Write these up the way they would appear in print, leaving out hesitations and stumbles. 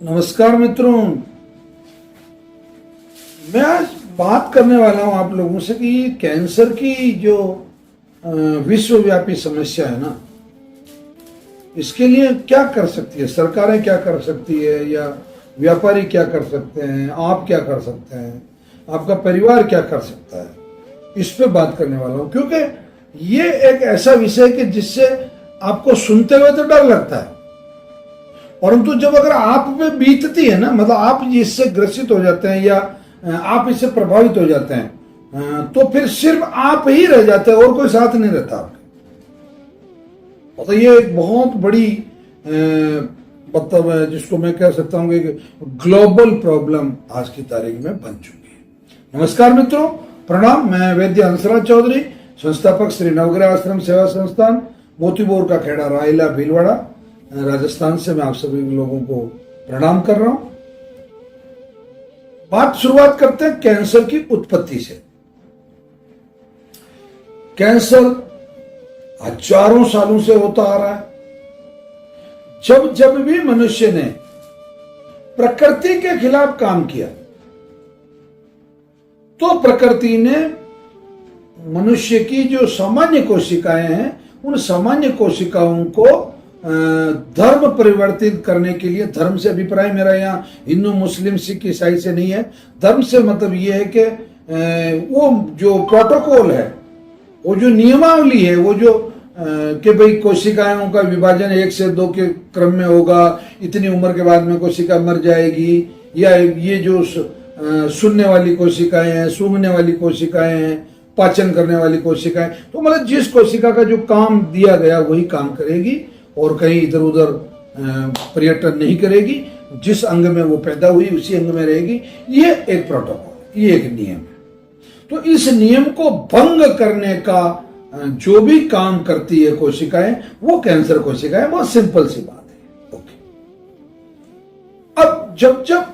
नमस्कार मित्रों, मैं आज बात करने वाला हूं आप लोगों से कि कैंसर की जो विश्वव्यापी समस्या है ना, इसके लिए क्या कर सकती है सरकारें, क्या कर सकती है, या व्यापारी क्या कर सकते हैं, आप क्या कर सकते हैं, आपका परिवार क्या कर सकता है, इस पे बात करने वाला हूं। क्योंकि ये एक ऐसा विषय है कि जिससे आपको सुनते हुए तो डर लगता है, परंतु जब अगर आप पे बीतती है ना, मतलब आप इससे ग्रसित हो जाते हैं या आप इससे प्रभावित हो जाते हैं, तो फिर सिर्फ आप ही रह जाते हैं और कोई साथ नहीं रहता आपके। तो ये एक बहुत बड़ी मतलब है जिसको मैं कह सकता हूं कि ग्लोबल प्रॉब्लम आज की तारीख में बन चुकी है। नमस्कार मित्रों, प्रणाम। मैं वैद्य हंसराज चौधरी, संस्थापक श्री नवग्रह आश्रम सेवा संस्थान, मोतीबोर का खेड़ा, रायला, भीलवाड़ा, राजस्थान से मैं आप सभी लोगों को प्रणाम कर रहा हूं। शुरुआत करते हैं कैंसर की उत्पत्ति से। कैंसर हजारों सालों से होता आ रहा है। जब जब भी मनुष्य ने प्रकृति के खिलाफ काम किया तो प्रकृति ने मनुष्य की जो सामान्य कोशिकाएं हैं, उन सामान्य कोशिकाओं को धर्म परिवर्तित करने के लिए, धर्म से अभिप्राय मेरा यहाँ हिंदू मुस्लिम सिख ईसाई से नहीं है, धर्म से मतलब ये है कि वो जो प्रोटोकॉल है, वो जो नियमावली है, वो जो कि भाई कोशिकाओं का विभाजन 1 से 2 के क्रम में होगा, इतनी उम्र के बाद में कोशिका मर जाएगी, या ये जो सुनने वाली कोशिकाएं हैं, सूंघने वाली कोशिकाएं हैं, पाचन करने वाली कोशिकाएं, तो मतलब जिस कोशिका का जो काम दिया गया वही काम करेगी और कहीं इधर उधर पर्यटन नहीं करेगी। जिस अंग में वो पैदा हुई उसी अंग में रहेगी। ये एक प्रोटोकॉल, ये एक नियम है। तो इस नियम को भंग करने का जो भी काम करती है कोशिकाएं, वो कैंसर कोशिकाएं। बहुत सिंपल सी बात है। ओके, अब जब जब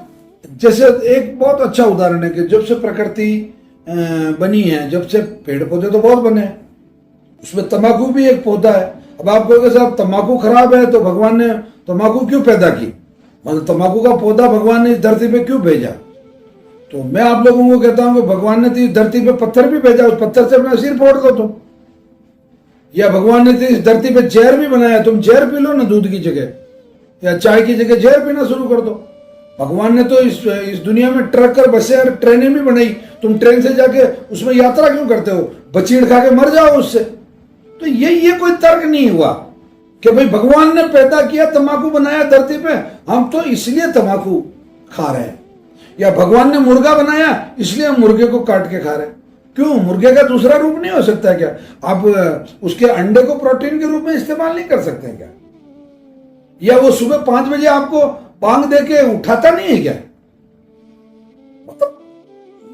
जैसे एक बहुत अच्छा उदाहरण है कि जब से प्रकृति बनी है, जब से पेड़ पौधे तो बहुत बने हैं, उसमें तंबाकू भी एक पौधा है। अब आप कहोगे साहब तंबाकू खराब है तो भगवान ने तंबाकू क्यों पैदा की, मतलब तंबाकू का पौधा भगवान ने इस धरती पे क्यों भेजा? तो मैं आप लोगों को कहता हूं कि भगवान ने तो इस धरती पे पत्थर भी भेजा, उस पत्थर से अपना सिर फोड़ दो तुम। या भगवान ने तो इस धरती पे जहर भी बनाया, तुम जहर पी लो ना दूध की जगह, या चाय की जगह जहर पीना शुरू कर दो। भगवान ने तो इस दुनिया में ट्रक और बसें और ट्रेनें भी बनाई, तुम ट्रेन से जाके उसमें यात्रा क्यों करते हो? बचीड़ खा के मर जाओ उससे। तो ये कोई तर्क नहीं हुआ कि भाई भगवान ने पैदा किया, तंबाकू बनाया धरती पे, हम तो इसलिए तंबाकू खा रहे हैं। या भगवान ने मुर्गा बनाया इसलिए हम मुर्गे को काट के खा रहे हैं। क्यों? मुर्गे का दूसरा रूप नहीं हो सकता क्या? आप उसके अंडे को प्रोटीन के रूप में इस्तेमाल नहीं कर सकते क्या? या वो सुबह 5 बजे आपको बांग दे के उठाता नहीं है क्या? मतलब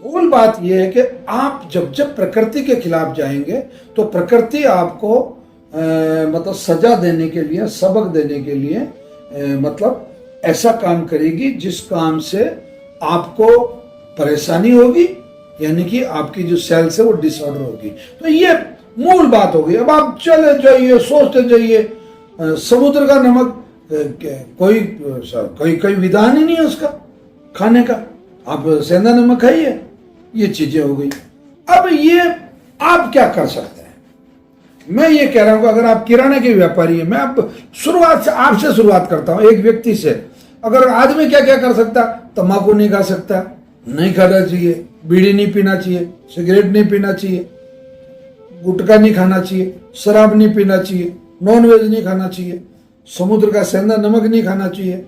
मूल बात यह है कि आप जब जब प्रकृति के खिलाफ जाएंगे तो प्रकृति आपको मतलब सजा देने के लिए, सबक देने के लिए मतलब ऐसा काम करेगी जिस काम से आपको परेशानी होगी, यानी कि आपकी जो सेल्स है वो डिसऑर्डर होगी। तो ये मूल बात होगी। अब आप चले जाइए, सोचते जाइए, समुद्र का नमक कोई विधान ही नहीं है उसका खाने का, आप सेंधा नमक खाइए, ये चीजें हो गई। अब ये आप क्या कर सकते हैं? मैं ये कह रहा हूं कि अगर आप किराने के व्यापारी हैं, मैं अब शुरुआत से आपसे शुरुआत करता हूं, एक व्यक्ति से। अगर आदमी क्या क्या कर सकता? तंबाकू नहीं खा सकता, नहीं खाना चाहिए, बीड़ी नहीं पीना चाहिए, सिगरेट नहीं पीना चाहिए, गुटखा नहीं खाना चाहिए, शराब नहीं पीना चाहिए, नॉनवेज नहीं खाना चाहिए, समुद्र का सेंधा नमक नहीं खाना चाहिए,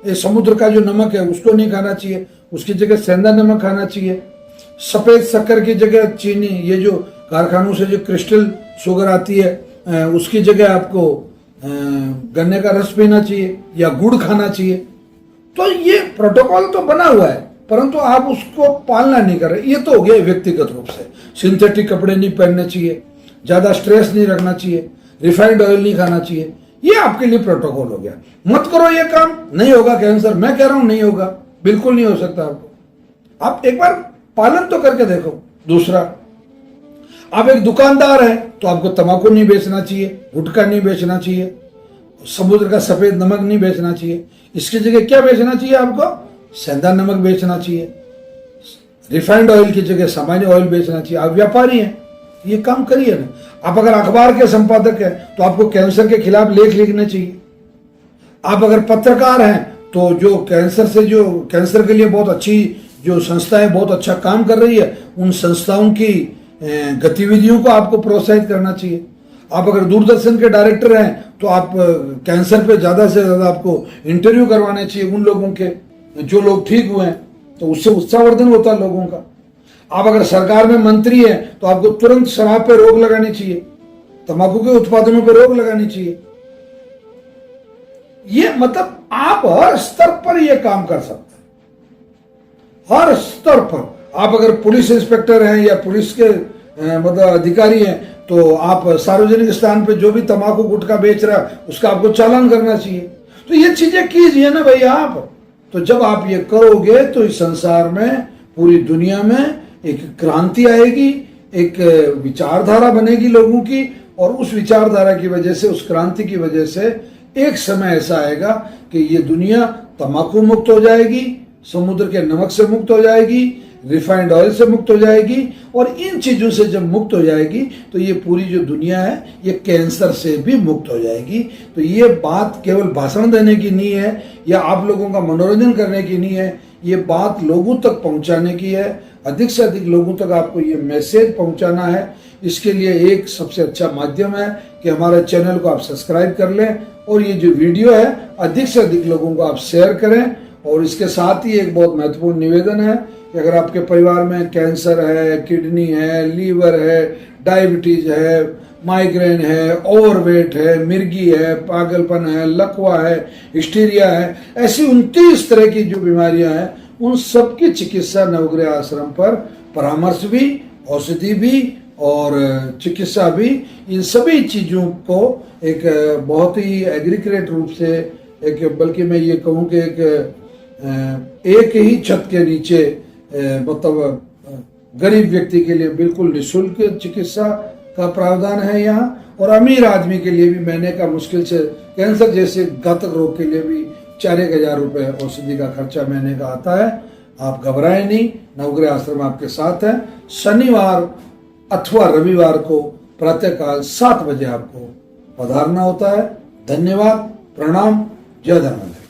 ये समुद्र का जो नमक है उसको नहीं खाना चाहिए, उसकी जगह सेंधा नमक खाना चाहिए। सफेद शक्कर की जगह चीनी, ये जो कारखानों से जो क्रिस्टल शुगर आती है, उसकी जगह आपको गन्ने का रस पीना चाहिए या गुड़ खाना चाहिए। तो ये प्रोटोकॉल तो बना हुआ है, परंतु आप उसको पालना नहीं कर रहे। ये तो हो गया व्यक्तिगत रूप से। सिंथेटिक कपड़े नहीं पहनने चाहिए, ज्यादा स्ट्रेस नहीं रखना चाहिए, रिफाइंड ऑयल नहीं खाना चाहिए, ये आपके लिए प्रोटोकॉल हो गया। मत करो ये काम, नहीं होगा कैंसर। मैं कह रहा हूं नहीं होगा, बिल्कुल नहीं हो सकता आपको। आप एक बार पालन तो करके देखो। दूसरा, आप एक दुकानदार हैं तो आपको तंबाकू नहीं बेचना चाहिए, गुटखा नहीं बेचना चाहिए, समुद्र का सफेद नमक नहीं बेचना चाहिए। इसकी जगह क्या बेचना चाहिए आपको? सेंधा नमक बेचना चाहिए। रिफाइंड ऑयल की जगह सामान्य ऑयल बेचना चाहिए। आप व्यापारी हैं, ये काम करिए ना। आप अगर अखबार के संपादक हैं तो आपको कैंसर के खिलाफ लेख लिखने चाहिए। आप अगर पत्रकार हैं तो जो कैंसर के लिए बहुत अच्छी जो संस्थाएं बहुत अच्छा काम कर रही है, उन संस्थाओं की गतिविधियों को आपको प्रोत्साहित करना चाहिए। आप अगर दूरदर्शन के डायरेक्टर हैं तो आप कैंसर पे ज़्यादा से ज़्यादा आपको इंटरव्यू करवाने चाहिए उन लोगों के जो लोग ठीक हुए हैं, तो उससे उत्साहवर्धन होता है लोगों का। आप अगर सरकार में मंत्री हैं तो आपको तुरंत शराब पे रोक लगानी चाहिए, तंबाकू के उत्पादनों पे रोक लगानी चाहिए। ये मतलब आप हर स्तर पर यह काम कर सकते हैं, हर स्तर पर। आप अगर पुलिस इंस्पेक्टर हैं या पुलिस के मतलब अधिकारी हैं तो आप सार्वजनिक स्थान पे जो भी तंबाकू गुटखा बेच रहा है उसका आपको चालान करना चाहिए। तो ये चीजें कीजिए ना भाई आप। तो जब आप ये करोगे तो इस संसार में, पूरी दुनिया में एक क्रांति आएगी, एक विचारधारा बनेगी लोगों की, और उस विचारधारा की वजह से, उस क्रांति की वजह से एक समय ऐसा आएगा कि ये दुनिया तंबाकू मुक्त हो जाएगी, समुद्र के नमक से मुक्त हो जाएगी, रिफाइंड ऑयल से मुक्त हो जाएगी, और इन चीजों से जब मुक्त हो जाएगी तो ये पूरी जो दुनिया है ये कैंसर से भी मुक्त हो जाएगी। तो ये बात केवल भाषण देने की नहीं है या आप लोगों का मनोरंजन करने की नहीं है, ये बात लोगों तक पहुंचाने की है। अधिक से अधिक लोगों तक आपको ये मैसेज पहुंचाना है। इसके लिए एक सबसे अच्छा माध्यम है कि हमारे चैनल को आप सब्सक्राइब कर लें, और ये जो वीडियो है अधिक से अधिक लोगों को आप शेयर करें। और इसके साथ ही एक बहुत महत्वपूर्ण निवेदन है कि अगर आपके परिवार में कैंसर है, किडनी है, लीवर है, डायबिटीज है, माइग्रेन है, ओवरवेट है, मिर्गी है, पागलपन है, लकवा है, हिस्टीरिया है, ऐसी 29 तरह की जो बीमारियां हैं, उन सब की चिकित्सा नवग्रह आश्रम पर परामर्श भी, औषधि भी और चिकित्सा भी, इन सभी चीज़ों को एक बहुत ही एग्रीक्रेट रूप से, एक बल्कि मैं ये कहूँ कि एक ही छत के नीचे मतलब गरीब व्यक्ति के लिए बिल्कुल निःशुल्क चिकित्सा का प्रावधान है यहाँ, और अमीर आदमी के लिए भी महीने का मुश्किल से कैंसर जैसे घातक रोग के लिए भी 4-1 हजार रुपये औषधि का खर्चा महीने का आता है। आप घबराएं नहीं, नवग्रह आश्रम आपके साथ है। शनिवार अथवा रविवार को प्रातःकाल 7 बजे आपको पधारना होता है। धन्यवाद, प्रणाम, जय धर्मेंद्र।